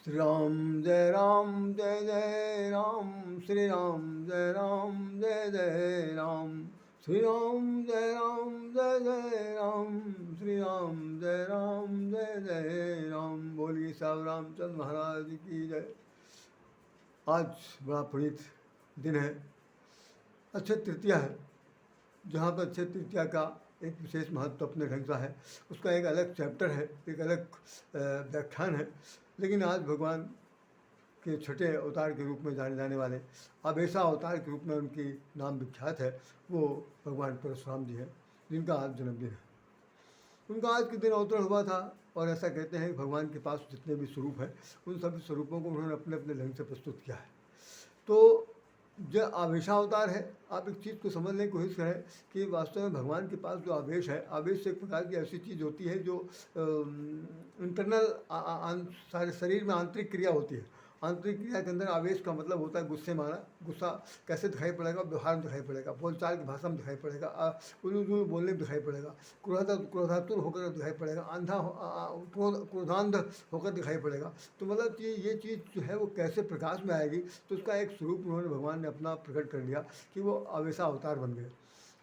श्री राम जय राम जय जय राम, श्री राम जय राम जय जय राम, श्री राम जय राम जय जय राम, श्री राम जय राम जय जय राम। बोलिए साहब रामचंद्र महाराज की जय। आज बड़ा पुनीत दिन है, अक्षय तृतीया है, जहाँ पर अक्षय तृतीया का एक विशेष महत्व अपने ढंग का है। उसका एक अलग चैप्टर है, एक अलग व्याख्यान है। लेकिन आज भगवान के छठे अवतार के रूप में जाने जाने वाले आवेशा अवतार के रूप में उनकी नाम विख्यात है, वो भगवान परशुराम जी हैं, जिनका आज जन्मदिन है। उनका आज के दिन अवतरण हुआ था, और ऐसा कहते हैं कि भगवान के पास जितने भी स्वरूप हैं उन सभी स्वरूपों को उन्होंने अपने अपने ढंग से प्रस्तुत किया है। तो जो आवेशावतार है, आप एक चीज़ को समझने की कोशिश करें कि वास्तव में भगवान के पास जो आवेश है, आवेश एक प्रकार की ऐसी चीज़ होती है जो इंटरनल सारे शरीर में आंतरिक क्रिया होती है। आंतरिक क्रिया के अंदर आवेश का मतलब होता है गुस्से माना। गुस्सा कैसे दिखाई पड़ेगा? व्यवहार में दिखाई पड़ेगा, बोलचाल की भाषा में दिखाई पड़ेगा, उलूल बोलने में दिखाई पड़ेगा, क्रोधातुर होकर दिखाई पड़ेगा, क्रोधांध होकर दिखाई पड़ेगा। तो मतलब कि ये चीज़ जो है वो कैसे प्रकाश में आएगी, तो उसका एक स्वरूप उन्होंने भगवान ने अपना प्रकट कर लिया कि वो आवेशा अवतार बन गए।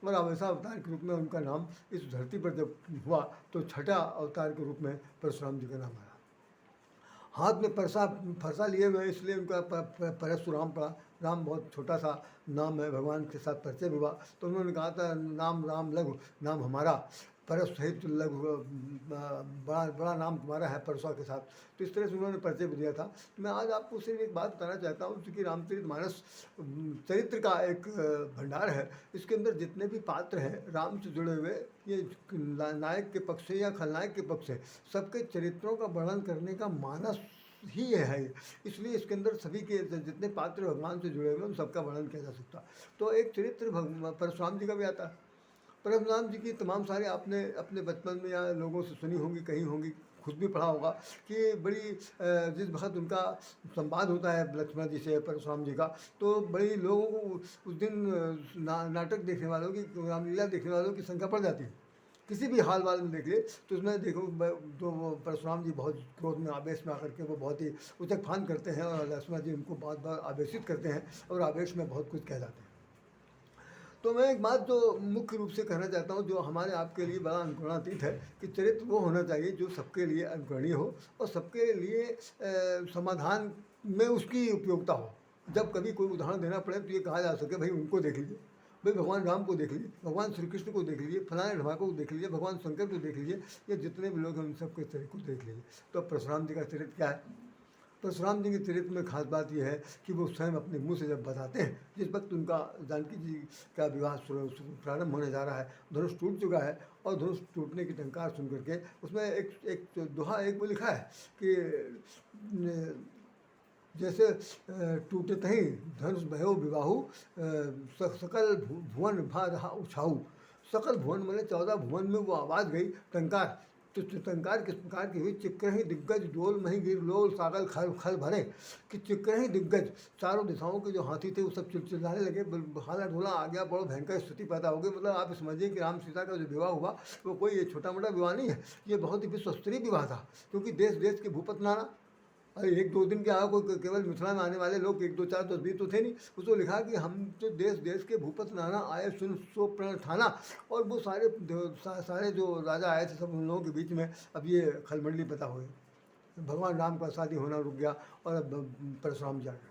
और आवेशा अवतार के रूप में उनका नाम इस धरती पर जब हुआ तो छठा अवतार के रूप में परशुराम जी का नाम आया। हाथ में फरसा लिए हुए, इसलिए उनका परशुराम पड़ा। राम बहुत छोटा सा नाम है, भगवान के साथ परिचय हुआ तो उन्होंने कहा था नाम राम लघु नाम हमारा, परस सहित लघु बड़ा बड़ा नाम तुम्हारा है परसुआ के साथ। तो इस तरह से उन्होंने परिचय भी दिया था। तो मैं आज आपको सिर्फ एक बात बताना चाहता हूँ, क्योंकि रामचरितमानस चरित्र का एक भंडार है। इसके अंदर जितने भी पात्र हैं राम से जुड़े हुए, ये नायक के पक्ष से या खलनायक के पक्ष से, सबके चरित्रों का वर्णन करने का मानस ही ये है। इसलिए इसके अंदर सभी के जितने पात्र भगवान से जुड़े हुए उन सबका वर्णन किया जा सकता। तो एक चरित्र परशुराम जी का भी आता है। परशुराम जी की तमाम सारे आपने अपने बचपन में या लोगों से सुनी होंगी, कहीं होंगी, खुद भी पढ़ा होगा कि बड़ी जिस वक्त उनका संवाद होता है लक्ष्मण जी से परशुराम जी का, तो बड़ी लोगों को उस दिन नाटक देखने वालों की, रामलीला देखने वालों की संख्या बढ़ जाती है। किसी भी हाल वाल में देख ले तो उसमें देखो तो वो परशुराम जी बहुत क्रोध में आवेश में आकर के वो बहुत ही उचक फान करते हैं, और लक्ष्मण जी उनको बहुत बार आवेशित करते हैं और आवेश में बहुत कुछ कह जाते हैं। तो मैं एक बात जो मुख्य रूप से कहना चाहता हूँ, जो हमारे आपके लिए बड़ा अनुकरणातीत है, कि चरित्र वो होना चाहिए जो सबके लिए अनुकरणीय हो और सबके लिए समाधान में उसकी उपयोगिता हो। जब कभी कोई उदाहरण देना पड़े तो ये कहा जा सके भाई उनको देख लीजिए, भाई भगवान राम को देख लीजिए, भगवान श्री कृष्ण को देख लीजिए, फलाने ढमाको को देख लीजिए, भगवान शंकर को देख लीजिए, ये जितने भी लोग हैं उन सबके चरित्र को देख लीजिए। तो परशुराम जी का चरित्र क्या है? परशुराम जी के चरित्र में खास बात यह है कि वो स्वयं अपने मुंह से जब बताते हैं, जिस वक्त उनका जानकी जी का विवाह प्रारंभ होने जा रहा है, धनुष टूट चुका है, और धनुष टूटने की टंकार सुन करके उसमें एक दोहा एक वो लिखा है कि जैसे टूटत ही धनुष भयो विवाहु, सकल भुवन भा रहा उछाऊ। सकल भुवन मैंने 14 भुवन में वो आवाज़ गई टंकार। तो टंकार किस प्रकार की हुई? चिक्करही दिग्गज डोल मही गिर लोल सागल खल खल भरे। कि चिक्करही दिग्गज, चारों दिशाओं के जो हाथी थे वो सब चिल्लाने लगे, हाला ढोला आ गया, बड़ा भयंकर स्थिति पैदा हो गई। मतलब आप समझिए कि राम सीता का जो विवाह हुआ वो कोई ये छोटा मोटा विवाह नहीं है, ये बहुत ही विश्वस्तरीय विवाह था। क्योंकि देश देश के भूपत नाना, अरे एक दो दिन के आया कोई, केवल मिथिला में आने वाले लोग 1 2 4 10 20 तो थे नहीं। उसको लिखा कि हम तो देश देश के भूपत नाना आए सुन सो प्रण ठाना। और वो सारे जो राजा आए थे सब उन लोगों के बीच में अब ये खलमंडली पता हुई। भगवान राम का शादी होना रुक गया और अब परशुराम जी आ गए।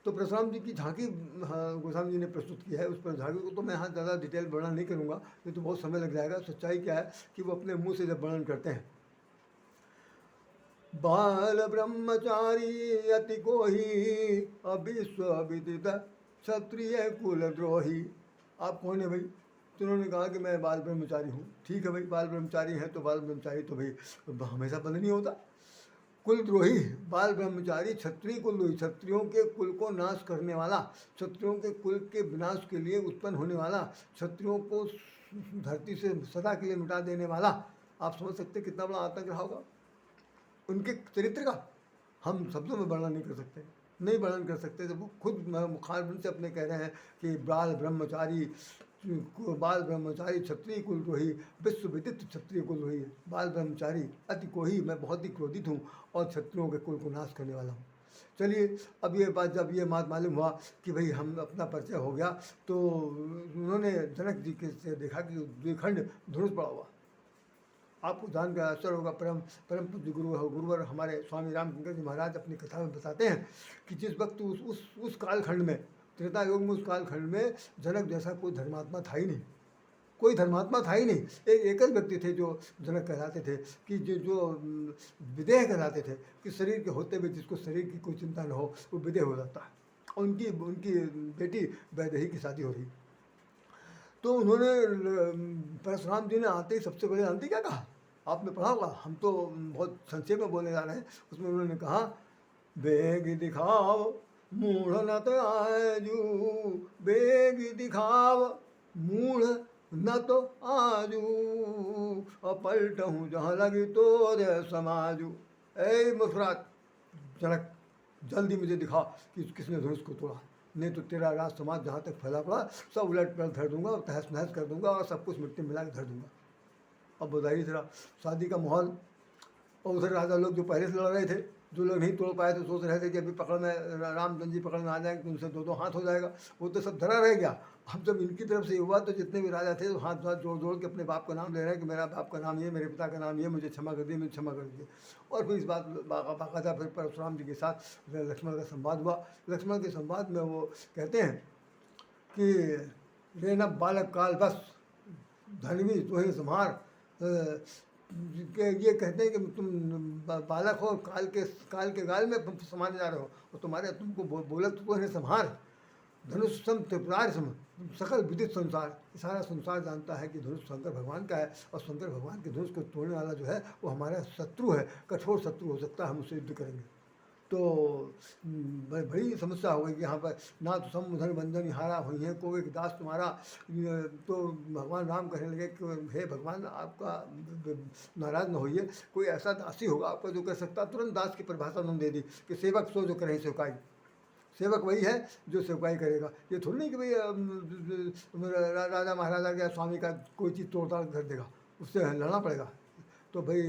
तो परशुराम जी की झांकी गोस्वामी जी ने प्रस्तुत की है। उस पर झांकी को तो मैं यहाँ ज़्यादा डिटेल वर्णन नहीं करूँगा, ये तो बहुत समय लग जाएगा। सच्चाई क्या है कि वो अपने मुँह से जब वर्णन करते हैं, बाल ब्रह्मचारी अति कोही अविश्वविदित क्षत्रिय कुलद्रोही। आप कौन है भाई? तो उन्होंने कहा कि मैं बाल ब्रह्मचारी हूँ। ठीक है भाई, बाल ब्रह्मचारी है तो बाल ब्रह्मचारी तो भाई हमेशा बंद नहीं होता। कुलद्रोही, बाल ब्रह्मचारी क्षत्रिय कुलद्रोही, क्षत्रियों के कुल को नाश करने वाला, क्षत्रियों के कुल के विनाश के लिए उत्पन्न होने वाला, क्षत्रियों को धरती से सदा के लिए मिटा देने वाला। आप समझ सकते कितना बड़ा आतंक रहा होगा उनके चरित्र का। हम शब्दों में वर्णन नहीं कर सकते, नहीं वर्णन कर सकते। जब वो खुद मुखारबिंद से अपने कह रहे हैं कि बाल ब्रह्मचारी बाल ब्रह्मचारी क्षत्रिय कुल रोही, विश्व विदित क्षत्रिय कुल रोही। बाल ब्रह्मचारी अति कोही, मैं बहुत ही क्रोधित हूँ और क्षत्रियों के कुल को नाश करने वाला हूँ। चलिए, अब ये बात जब ये बात मालूम हुआ कि भाई हम अपना परिचय हो गया, तो उन्होंने जनक जी के से देखा कि द्विखंड धनुष पड़ा हुआ। आपको जानकर आश्चर्य होगा, परम परम पूज्य गुरुवर हमारे स्वामी रामचंद्र जी महाराज अपनी कथा में बताते हैं कि जिस वक्त उस कालखंड में, त्रेता युग में, उस कालखंड में जनक जैसा कोई धर्मात्मा था ही नहीं, कोई धर्मात्मा था ही नहीं। एक ही व्यक्ति थे जो जनक कहलाते थे, कि जो विदेह कहलाते थे, कि शरीर के होते हुए जिसको शरीर की कोई चिंता न हो वो विदेह हो जाता है। और उनकी बेटी वैदेही की शादी हो रही। तो उन्होंने परशुराम जी ने आते ही सबसे पहले जानते क्या कहा, आपने पढ़ा होगा, हम तो बहुत संक्षेप में बोलने जा रहे हैं। उसमें उन्होंने कहा, बेग दिखाओ मूढ़ न तो आजू, बेग दिखाओ मूढ़ न तो आजू, और पलटहूँ जहाँ लगी तो रे समाजू। ए मुस्कुरात जनक, जल्दी मुझे दिखा कि किसने धनुष को तोड़ा, नहीं तो तेरा राज समाज जहाँ तक फैला पड़ा सब उलट पलट धर दूंगा और तहस नहस कर दूंगा और सब कुछ मिट्टी मिला के धर दूंगा। अब बताइए जरा, शादी का माहौल, और उधर राजा लोग जो पहले से लड़ रहे थे, जो लोग नहीं तोड़ पाए थे, सोच रहे थे कि अभी पकड़ में रामचंद्र जी पकड़ में आ जाएंगे तो उनसे दो हाथ हो जाएगा, वो तो सब धरा रह गया। अब जब इनकी तरफ से हुआ तो जितने भी राजा थे तो हाथ जोड़ जोड़ के अपने बाप का नाम ले रहे हैं कि मेरा बाप का नाम ये, मेरे पिता का नाम ये, मुझे क्षमा कर दिए, मुझे क्षमा कर दिए। और फिर इस बात बाकायदा फिर परशुराम जी के साथ लक्ष्मण का संवाद हुआ। लक्ष्मण के संवाद में वो कहते हैं कि रेनब बालक काल बस धनवी तुम्हें संहार, ये कहते हैं कि तुम बालक हो, काल के गाल में समाने जा रहे हो, और तुम्हारे तुमको बोलक तो है संहार, धनुष सम त्रिपुरार सम, सकल विदित संसार, सारा संसार जानता है कि धनुष शंकर भगवान का है, और शंकर भगवान के धनुष को तोड़ने वाला जो है वो हमारा शत्रु है, कठोर शत्रु हो सकता है, हम उससे युद्ध करेंगे। तो बड़ी समस्या हो गई कि यहाँ पर ना तो समुधन बंधन हारा हुई है, को एक दास तुम्हारा। तो भगवान राम कहने लगे कि हे भगवान, आपका नाराज़ न होइए, कोई ऐसा दासी होगा आपका जो कर सकता। तुरंत दास की परिभाषा उन्होंने दे दी कि सेवक सो जो करें सेवकाई, सेवक वही है जो सेवकाई करेगा। ये थोड़ी नहीं कि भाई राजा महाराजा या स्वामी का कोई चीज़ तोड़ताड़ कर देगा, उससे लड़ना पड़ेगा। तो भाई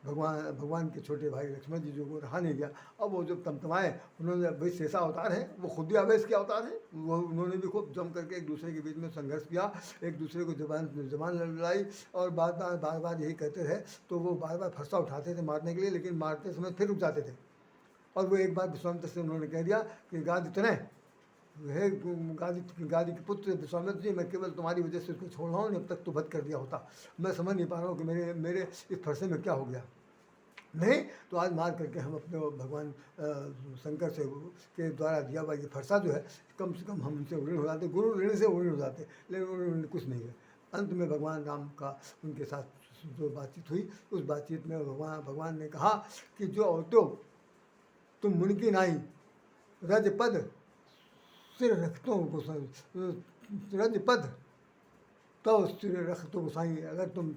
भगवान के छोटे भाई लक्ष्मण जी जो को रहा नहीं गया, अब वो जब तमतमाए, उन्होंने भाई शेषा अवतार है, वो खुद भी आवेश के अवतार है, वो उन्होंने भी खूब जम करके एक दूसरे के बीच में संघर्ष किया, एक दूसरे को जबान लड़ाई, और बार बार यही कहते रहे। तो वो बार बार फरसा उठाते थे मारने के लिए, लेकिन मारते समय फिर रुक जाते थे। और वो एक बार विश्वामित्र से उन्होंने कह दिया कि गादितनय, हे गादी के पुत्र विश्वामित्र जी, मैं केवल तुम्हारी वजह से उसको छोड़ रहा हूँ, अब तक तो वध कर दिया होता। मैं समझ नहीं पा रहा हूँ कि मेरे इस फरसे में क्या हो गया। नहीं तो आज मार करके हम अपने भगवान शंकर से के द्वारा दिया हुआ ये फरसा जो है, कम से कम हम उनसे ऋण हो जाते, गुरु ऋण से ऋण हो जाते, लेकिन उन्होंने कुछ नहीं किया। अंत में भगवान राम का उनके साथ जो बातचीत हुई, उस बातचीत में भगवान ने कहा कि जो औतो तुम मुनकी नाई, रजपद सिर रखतों रजपद तो सिर रखतों गोसाई, अगर तुम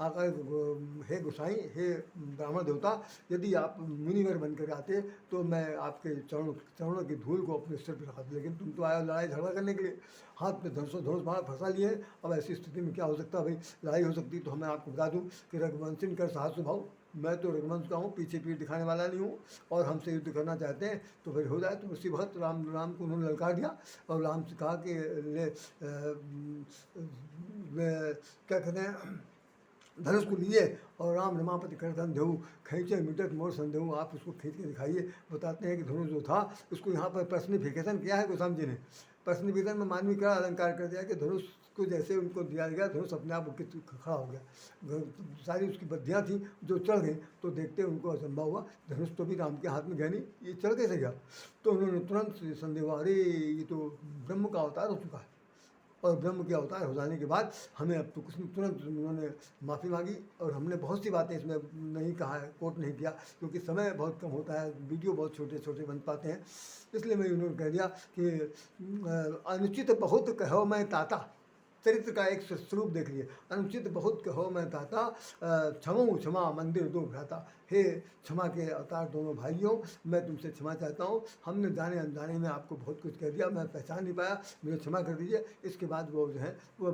आकर हे गोसाई, हे ब्राह्मण देवता, यदि आप मुनिवर बनकर आते तो मैं आपके चरणों की धूल को अपने सिर पर रखा, लेकिन तुम तो आए लड़ाई झगड़ा करने के लिए, हाथ में धनुष बाण फंसा लिए। अब ऐसी स्थिति में क्या हो सकता है भाई, लड़ाई हो सकती। तो मैं आपको बता दूं कि रघुवंशी कर साहस भाव, मैं तो रघुवंश का हूँ, पीछे पीठ दिखाने वाला नहीं हूँ, और हमसे युद्ध करना चाहते हैं तो फिर हो जाए। तो उसी वक्त राम को उन्होंने ललकार दिया, और राम से कहा कि क्या कहते हैं, धनुष को लीजिए, और राम रमापति कर धन देऊ, खींचे मिटत मोर संदेऊ, आप उसको खींच के दिखाइए। बताते हैं कि धनुष जो था उसको यहाँ पर पर्सनिफिकेशन किया है गोस्वामी जी ने। पर्सनिफिकेशन में मानवीय का अलंकार कर दिया कि धनुष को जैसे उनको दिया गया, धनुष अपने आप खड़ा हो गया, सारी उसकी बद्धियाँ थी जो चढ़ गई। तो देखते उनको असंभव हुआ, धनुष तो भी राम के हाथ में गया नहीं, ये चढ़ कैसे गया। तो उन्होंने तुरंत संदेह हुआ, अरे ये तो ब्रह्म का अवतार हो चुका है, और ब्रह्म के अवतार हो जाने के बाद हमें अब तो कुछ नहीं। तुरंत उन्होंने माफ़ी मांगी, और हमने बहुत सी बातें इसमें नहीं कहा है, कोट नहीं किया, क्योंकि समय बहुत कम होता है, वीडियो बहुत छोटे छोटे बन पाते हैं, इसलिए मैं उन्होंने कह दिया कि अनुचित बहुत कहो मैं ताता, चरित्र का एक स्वरूप देख लिए। अनुचित बहुत कहो मैं ताता, क्षमो क्षमा मंदिर दो भ्राता। हे क्षमा के अवतार दोनों भाइयों, मैं तुमसे क्षमा चाहता हूँ, हमने जाने अनजाने में आपको बहुत कुछ कह दिया, मैं पहचान नहीं पाया, मुझे क्षमा कर दीजिए। इसके बाद वो जो है वो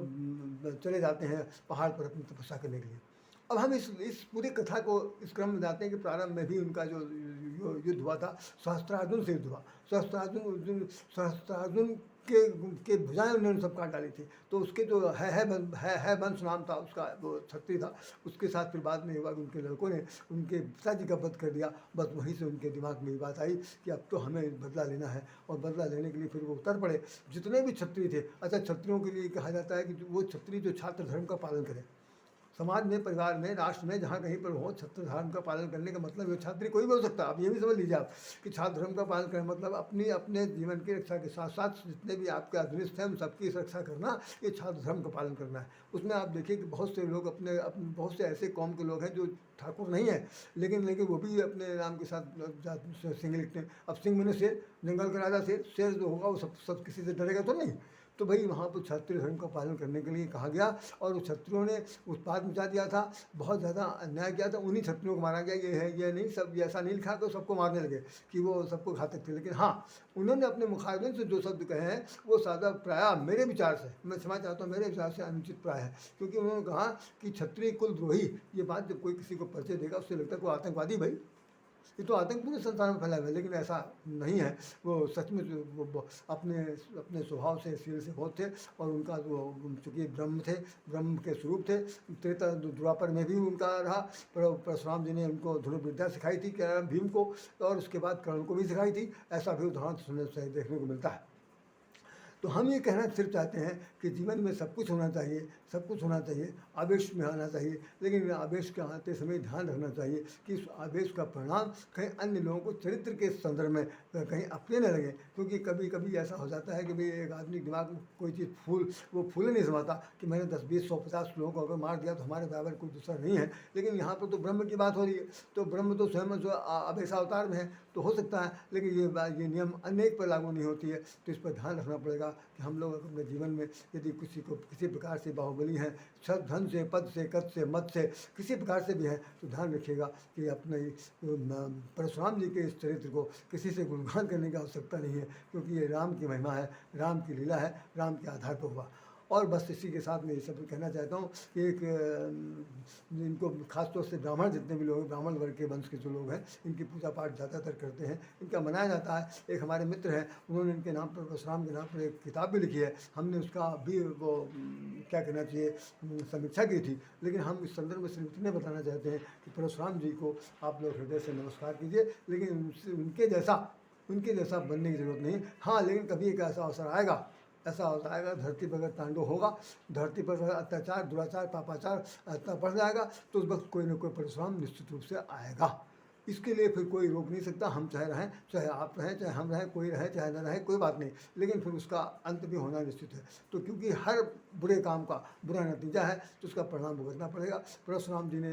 चले जाते हैं पहाड़ पर अपनी तपस्या करने के लिए। अब हम इस पूरी कथा को इस क्रम में जाते हैं कि प्रारंभ में भी उनका जो युद्ध हुआ था, सहस्त्रार्जुन से युद्ध हुआ। सहस्त्रार्जुन के भुजाएं उन्होंने सब काट डाली थी। तो उसके जो है वंश नाम था उसका, वो क्षत्रिय था, उसके साथ फिर बाद में हुआ कि उनके लड़कों ने उनके पिताजी का वध कर दिया। बस वहीं से उनके दिमाग में ये बात आई कि अब तो हमें बदला लेना है, और बदला लेने के लिए फिर वो उतर पड़े। जितने भी क्षत्रिय थे, अच्छा क्षत्रियों के लिए कहा जाता है कि वो क्षत्रिय जो छात्र धर्म का पालन करें, समाज में, परिवार में, राष्ट्र में, जहाँ कहीं पर हो, छत्र धर्म का पालन करने का मतलब ये छात्री कोई भी हो सकता है। आप ये भी समझ लीजिए आप कि छात्र धर्म का पालन करने मतलब अपने जीवन की रक्षा के साथ साथ जितने भी आपके अधीनस्थ हैं उन सबकी रक्षा करना, ये छात्र धर्म का पालन करना है। उसमें आप देखिए कि बहुत से लोग अपने बहुत से ऐसे कौम के लोग हैं जो ठाकुर नहीं है, लेकिन वो भी अपने नाम के साथ सिंह लिखते हैं। अब सिंह मैंने शेर, जंगल का राजा शेर जो होगा वो सब किसी से डरेगा तो नहीं। तो भाई वहाँ पर क्षत्रिय धर्म का पालन करने के लिए कहा गया, और क्षत्रियों ने उत्पात मचा दिया था, बहुत ज़्यादा अन्याय किया था। उन्हीं क्षत्रियों को मारा गया। ये है ये नहीं, सब ऐसा नहीं लिखा कि सबको मारने लगे कि वो सबको घातक थे, लेकिन हाँ उन्होंने अपने मुखारबिन से जो शब्द कहे हैं वो सादा प्राय मेरे विचार से, मैं क्षमा चाहता हूँ, मेरे विचार से अनुचित प्राय है। क्योंकि उन्होंने कहा कि क्षत्रिय कुल द्रोही, ये बात जब कोई किसी को परिचय देगा उससे लगता है कोई आतंकवादी। भाई ये तो आतंक पूरे संसार में फैला हुआ है, लेकिन ऐसा नहीं है। वो सच में वो अपने स्वभाव से शील से बहुत थे, और उनका जो चूँकि ब्रह्म थे, ब्रह्म के स्वरूप थे। त्रेता द्वापर में भी उनका रहा। परशुराम जी ने उनको धनुर्विद्या सिखाई थी क्या भीम को, और उसके बाद कर्ण को भी सिखाई थी। ऐसा भी उदाहरण सुनने से देखने को मिलता है। तो हम ये कहना सिर्फ चाहते हैं कि जीवन में सब कुछ होना चाहिए, सब कुछ होना चाहिए, आवेश में आना चाहिए, लेकिन आवेश के आते समय ध्यान रखना चाहिए कि उस आवेश का परिणाम कहीं अन्य लोगों को चरित्र के संदर्भ में कहीं अपने न लगे। क्योंकि कभी कभी ऐसा हो जाता है कि भाई एक आदमी के दिमाग में कोई चीज़ वो फूले नहीं समाता कि मैंने 10, 20, 100, 50 लोगों को अगर मार दिया तो हमारे बराबर कोई दूसरा नहीं है। लेकिन यहाँ पर तो ब्रह्म की बात हो रही है, तो ब्रह्म तो स्वयं जो अवतार में है, तो हो सकता है, लेकिन ये नियम अनेक पर लागू नहीं होती है। तो इस पर ध्यान रखना पड़ेगा कि हम लोग अपने जीवन में यदि किसी को किसी प्रकार से बाहुबली हैं, सब धन से, पद से, कद से, मत से, किसी प्रकार से भी हैं, तो ध्यान रखिएगा कि अपने परशुराम जी के इस चरित्र को किसी से गुणगान करने की आवश्यकता नहीं है, क्योंकि ये राम की महिमा है, राम की लीला है, राम के आधार पर हुआ। और बस इसी के साथ मैं ये सब कहना चाहता हूँ कि एक इनको खासतौर से ब्राह्मण जितने भी लोग, ब्राह्मण वर्ग के वंश के जो लोग हैं, इनकी पूजा पाठ ज़्यादातर करते हैं, इनका मनाया जाता है। एक हमारे मित्र हैं, उन्होंने इनके नाम पर, परशुराम के नाम पर एक किताब भी लिखी है। हमने उसका भी वो क्या कहना चाहिए समीक्षा की थी। लेकिन हम इस संदर्भ में सिर्फ इतने बताना चाहते हैं कि परशुराम जी को आप लोग हृदय से नमस्कार कीजिए, लेकिन उनके जैसा बनने की ज़रूरत नहीं। हाँ, लेकिन कभी एक ऐसा अवसर आएगा, ऐसा होता है धरती पर अगर तांडव होगा, धरती पर अत्याचार, दुराचार, पापाचार इतना बढ़ जाएगा, तो उस वक्त कोई ना कोई परशुराम निश्चित रूप से आएगा। इसके लिए फिर कोई रोक नहीं सकता। हम चाहे रहें, चाहे आप रहें, चाहे हम रहें, कोई रहे चाहे न रहे, कोई बात नहीं, लेकिन फिर उसका अंत भी होना निश्चित है। तो क्योंकि हर बुरे काम का बुरा नतीजा है, तो उसका परिणाम भुगतना पड़ेगा। परशुराम जी ने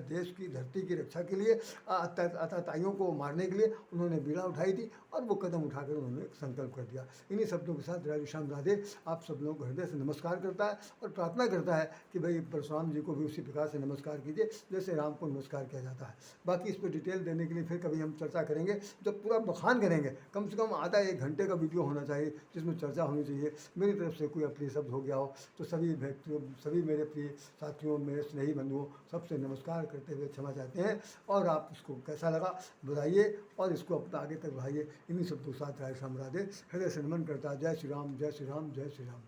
देश की, धरती की रक्षा के लिए, अत्याचारियों को मारने के लिए उन्होंने बीड़ा उठाई थी, और वो कदम उठाकर उन्होंने संकल्प कर दिया। इन्हीं शब्दों के साथ राधे श्याम राधे आप सब लोगों को हृदय से नमस्कार करता है, और प्रार्थना करता है कि भाई परशुराम जी को भी उसी प्रकार से नमस्कार कीजिए जैसे राम को नमस्कार किया जाता है। बाकी इस पर डिटेल देने के लिए फिर कभी हम चर्चा करेंगे, जब पूरा बखान करेंगे। कम से कम आधा 1 घंटे का वीडियो होना चाहिए जिसमें चर्चा होनी चाहिए। मेरी तरफ से कोई अप्रिय शब्द हो गया हो तो सभी व्यक्तियों, सभी मेरे प्रिय साथियों, मेरे स्नेही बंधुओं, सबसे नमस्कार करते हुए क्षमा चाहते हैं। और आप इसको कैसा लगा बताइए, और इसको अपना आगे तक बढ़ाइए। इन्हीं शब्दों के साथ राधे श्याम राधे हृदय से नमन करता है। जय श्री राम, जय श्री राम, जय श्री राम।